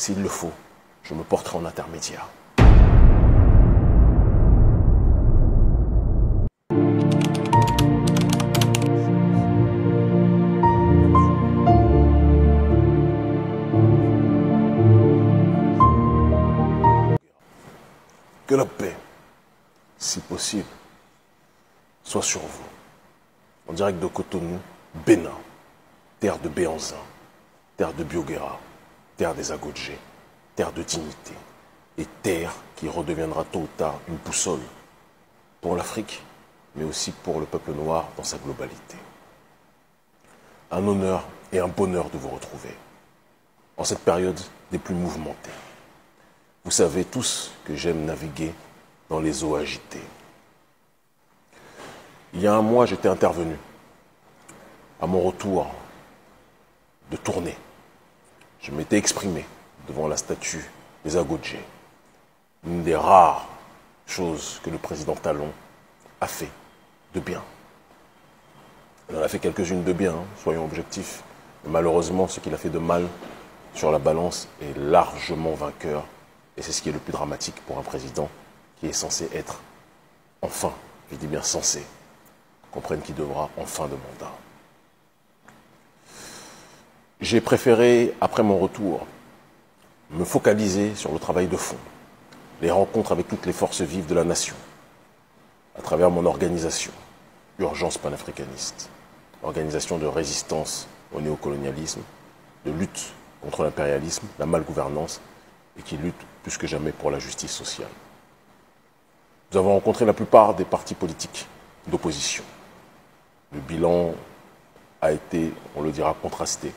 S'il le faut, je me porterai en intermédiaire. Que la paix, si possible, soit sur vous. En direct de Cotonou, Bénin, terre de Béhanzin, terre de Bioguera, terre des Agodjé, terre de dignité, et terre qui redeviendra tôt ou tard une boussole pour l'Afrique, mais aussi pour le peuple noir dans sa globalité. Un honneur et un bonheur de vous retrouver en cette période des plus mouvementées. Vous savez tous que j'aime naviguer dans les eaux agitées. Il y a un mois, j'étais intervenu. À mon retour de tournée, je m'étais exprimé devant la statue des Agodjé. Une des rares choses que le président Talon a fait de bien. Il en a fait quelques-unes de bien, soyons objectifs. Mais malheureusement, ce qu'il a fait de mal sur la balance est largement vainqueur. Et c'est ce qui est le plus dramatique pour un président qui est censé être, enfin, je dis bien censé, comprenne qu'il devra en fin de mandat. J'ai préféré, après mon retour, me focaliser sur le travail de fond, les rencontres avec toutes les forces vives de la nation, à travers mon organisation, Urgence panafricaniste, organisation de résistance au néocolonialisme, de lutte contre l'impérialisme, la malgouvernance, et qui lutte plus que jamais pour la justice sociale. Nous avons rencontré la plupart des partis politiques d'opposition. Le bilan a été, on le dira, contrasté.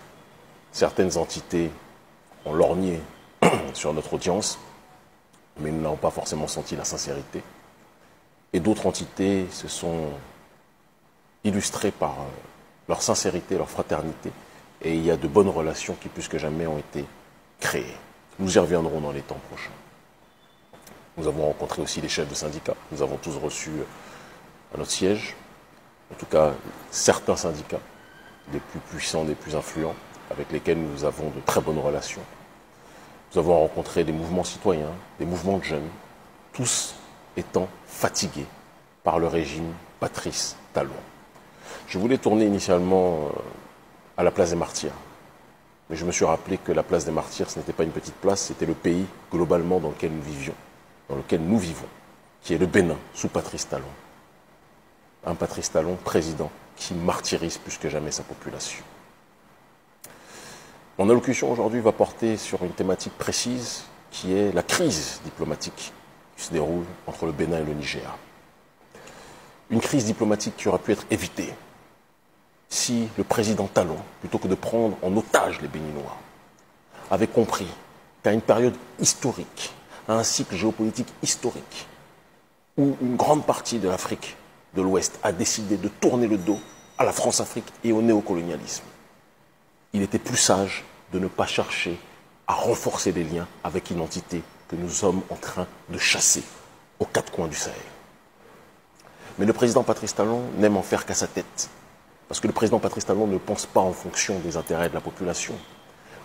Certaines entités ont lorgné sur notre audience, mais nous n'avons pas forcément senti la sincérité. Et d'autres entités se sont illustrées par leur sincérité, leur fraternité, et il y a de bonnes relations qui, plus que jamais, ont été créées. Nous y reviendrons dans les temps prochains. Nous avons rencontré aussi les chefs de syndicats. Nous avons tous reçu à notre siège, en tout cas certains syndicats, les plus puissants, les plus influents, avec lesquels nous avons de très bonnes relations. Nous avons rencontré des mouvements citoyens, des mouvements de jeunes, tous étant fatigués par le régime Patrice Talon. Je voulais tourner initialement à la place des Martyrs. Mais je me suis rappelé que la place des Martyrs, ce n'était pas une petite place, c'était le pays globalement dans lequel nous vivions, dans lequel nous vivons, qui est le Bénin, sous Patrice Talon. Un Patrice Talon, président, qui martyrise plus que jamais sa population. Mon allocution aujourd'hui va porter sur une thématique précise, qui est la crise diplomatique qui se déroule entre le Bénin et le Niger. Une crise diplomatique qui aurait pu être évitée si le président Talon, plutôt que de prendre en otage les Béninois, avait compris qu'à une période historique, à un cycle géopolitique historique, où une grande partie de l'Afrique de l'Ouest a décidé de tourner le dos à la France-Afrique et au néocolonialisme, il était plus sage de ne pas chercher à renforcer les liens avec une entité que nous sommes en train de chasser aux quatre coins du Sahel. Mais le président Patrice Talon n'aime en faire qu'à sa tête. Parce que le président Patrice Talon ne pense pas en fonction des intérêts de la population.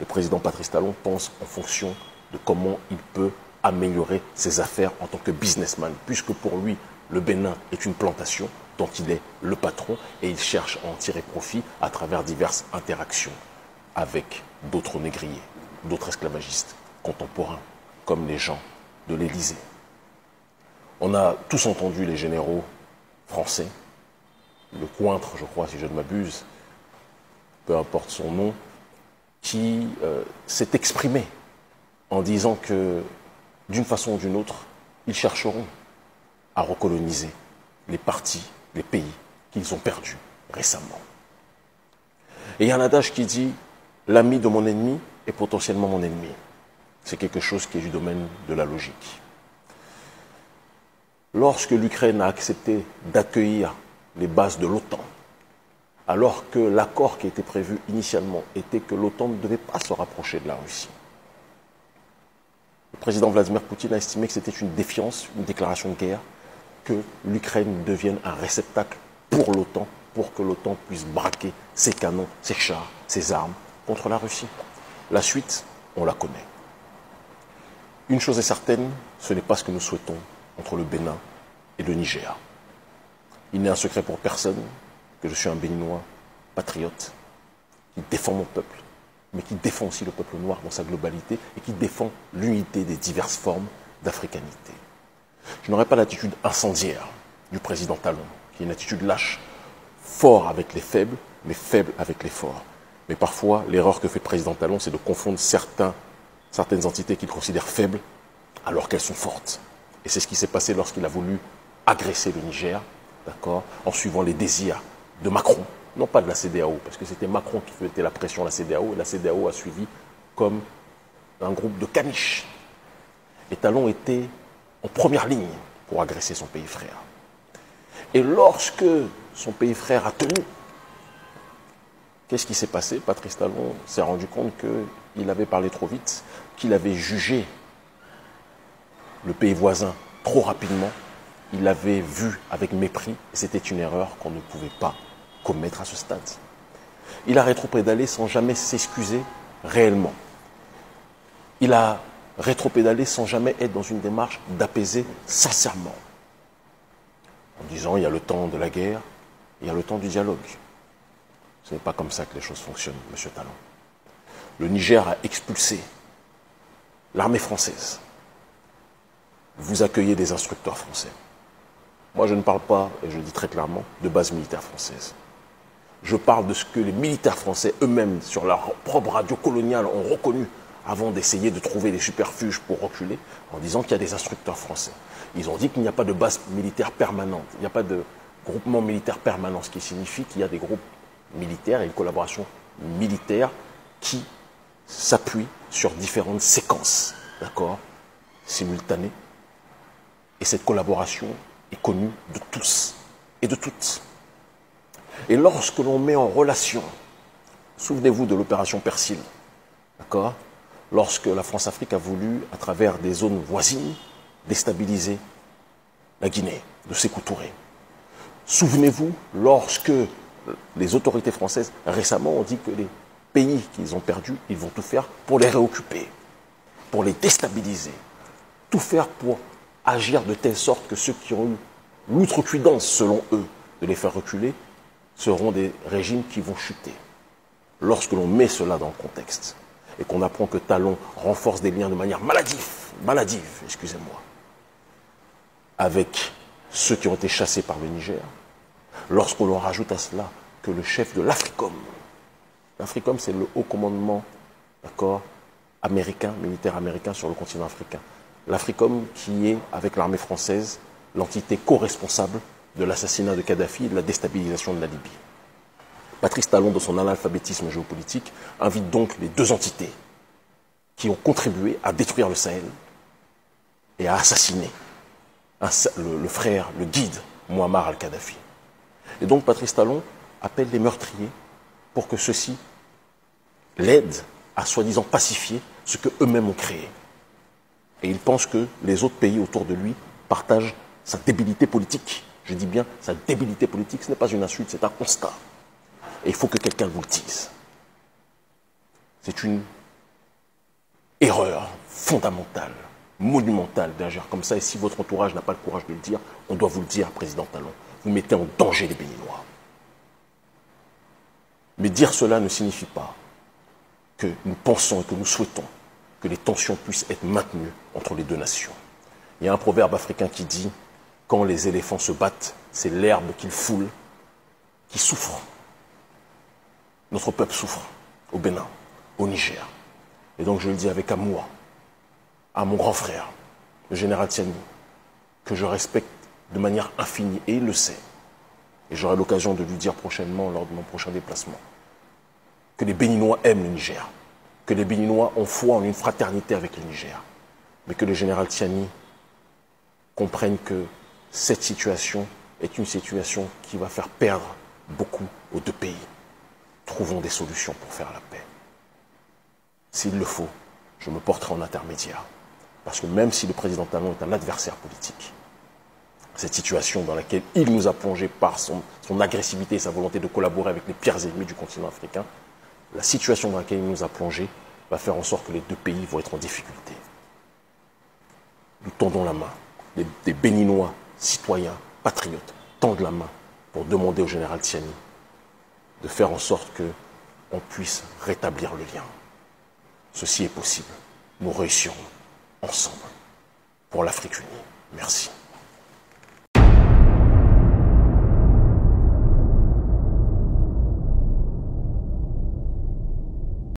Le président Patrice Talon pense en fonction de comment il peut améliorer ses affaires en tant que businessman, puisque pour lui, le Bénin est une plantation dont il est le patron et il cherche à en tirer profit à travers diverses interactions avec d'autres négriers, d'autres esclavagistes contemporains, comme les gens de l'Élysée. On a tous entendu les généraux français, le Cointre, je crois, si je ne m'abuse, peu importe son nom, qui s'est exprimé en disant que, d'une façon ou d'une autre, ils chercheront à recoloniser les parties, les pays qu'ils ont perdus récemment. Et il y a un adage qui dit « l'ami de mon ennemi est potentiellement mon ennemi ». C'est quelque chose qui est du domaine de la logique. Lorsque l'Ukraine a accepté d'accueillir les bases de l'OTAN, alors que l'accord qui était prévu initialement était que l'OTAN ne devait pas se rapprocher de la Russie. Le président Vladimir Poutine a estimé que c'était une défiance, une déclaration de guerre, que l'Ukraine devienne un réceptacle pour l'OTAN, pour que l'OTAN puisse braquer ses canons, ses chars, ses armes contre la Russie. La suite, on la connaît. Une chose est certaine, ce n'est pas ce que nous souhaitons entre le Bénin et le Niger. Il n'est un secret pour personne que je suis un Béninois patriote qui défend mon peuple, mais qui défend aussi le peuple noir dans sa globalité et qui défend l'unité des diverses formes d'africanité. Je n'aurai pas l'attitude incendiaire du président Talon, qui est une attitude lâche, fort avec les faibles, mais faible avec les forts. Mais parfois, l'erreur que fait le président Talon, c'est de confondre certaines entités qu'il considère faibles alors qu'elles sont fortes. Et c'est ce qui s'est passé lorsqu'il a voulu agresser le Niger, d'accord, en suivant les désirs de Macron, non pas de la CEDEAO, parce que c'était Macron qui faisait la pression à la CEDEAO, et la CEDEAO a suivi comme un groupe de caniches. Et Talon était en première ligne pour agresser son pays frère. Et lorsque son pays frère a tenu, qu'est-ce qui s'est passé? Patrice Talon s'est rendu compte qu'il avait parlé trop vite, qu'il avait jugé le pays voisin trop rapidement, il l'avait vu avec mépris, et c'était une erreur qu'on ne pouvait pas commettre à ce stade. Il a rétropédalé sans jamais s'excuser réellement. Il a rétropédalé sans jamais être dans une démarche d'apaiser sincèrement. En disant, il y a le temps de la guerre, il y a le temps du dialogue. Ce n'est pas comme ça que les choses fonctionnent, M. Talon. Le Niger a expulsé l'armée française. Vous accueillez des instructeurs français. Moi, je ne parle pas, et je le dis très clairement, de base militaire française. Je parle de ce que les militaires français eux-mêmes, sur leur propre radio coloniale, ont reconnu avant d'essayer de trouver des superfuges pour reculer, en disant qu'il y a des instructeurs français. Ils ont dit qu'il n'y a pas de base militaire permanente, il n'y a pas de groupement militaire permanent, ce qui signifie qu'il y a des groupes militaires et une collaboration militaire qui s'appuie sur différentes séquences, d'accord, simultanées. Et cette collaboration est connue de tous et de toutes. Et lorsque l'on met en relation, souvenez-vous de l'opération Persil, d'accord, lorsque la France-Afrique a voulu, à travers des zones voisines, déstabiliser la Guinée, de Sékou Touré. Souvenez-vous, lorsque les autorités françaises, récemment, ont dit que les pays qu'ils ont perdus, ils vont tout faire pour les réoccuper, pour les déstabiliser, tout faire pour agir de telle sorte que ceux qui ont eu l'outrecuidance, selon eux, de les faire reculer, seront des régimes qui vont chuter. Lorsque l'on met cela dans le contexte, et qu'on apprend que Talon renforce des liens de manière maladive, excusez-moi, avec ceux qui ont été chassés par le Niger, lorsqu'on leur rajoute à cela que le chef de l'Africom, l'Africom c'est le haut commandement, d'accord, américain, militaire américain sur le continent africain, l'Africom qui est, avec l'armée française, l'entité co-responsable de l'assassinat de Kadhafi et de la déstabilisation de la Libye. Patrice Talon, dans son analphabétisme géopolitique, invite donc les deux entités qui ont contribué à détruire le Sahel et à assassiner le frère, le guide, Mouammar al-Kadhafi. Et donc Patrice Talon appelle les meurtriers pour que ceux-ci l'aident à soi-disant pacifier ce qu'eux-mêmes ont créé. Et il pense que les autres pays autour de lui partagent sa débilité politique. Je dis bien sa débilité politique, ce n'est pas une insulte, c'est un constat. Et il faut que quelqu'un vous le dise. C'est une erreur fondamentale, monumentale d'agir comme ça. Et si votre entourage n'a pas le courage de le dire, on doit vous le dire, Président Talon. Vous mettez en danger les Béninois. Mais dire cela ne signifie pas que nous pensons et que nous souhaitons que les tensions puissent être maintenues entre les deux nations. Il y a un proverbe africain qui dit « Quand les éléphants se battent, c'est l'herbe qu'ils foulent qui souffre. » Notre peuple souffre au Bénin, au Niger. Et donc je le dis avec amour à mon grand frère, le général Tiani, que je respecte de manière infinie, et il le sait. Et j'aurai l'occasion de lui dire prochainement, lors de mon prochain déplacement, que les Béninois aiment le Niger, que les Béninois ont foi en une fraternité avec le Niger, mais que le général Tiani comprenne que cette situation est une situation qui va faire perdre beaucoup aux deux pays. Trouvons des solutions pour faire la paix. S'il le faut, je me porterai en intermédiaire. Parce que même si le président Talon est un adversaire politique, cette situation dans laquelle il nous a plongé par son agressivité et sa volonté de collaborer avec les pires ennemis du continent africain, la situation dans laquelle il nous a plongé va faire en sorte que les deux pays vont être en difficulté. nous tendons la main. Des Béninois, citoyens, patriotes, tendent la main pour demander au général Tiani de faire en sorte qu'on puisse rétablir le lien. Ceci est possible. Nous réussirons ensemble pour l'Afrique unie. Merci.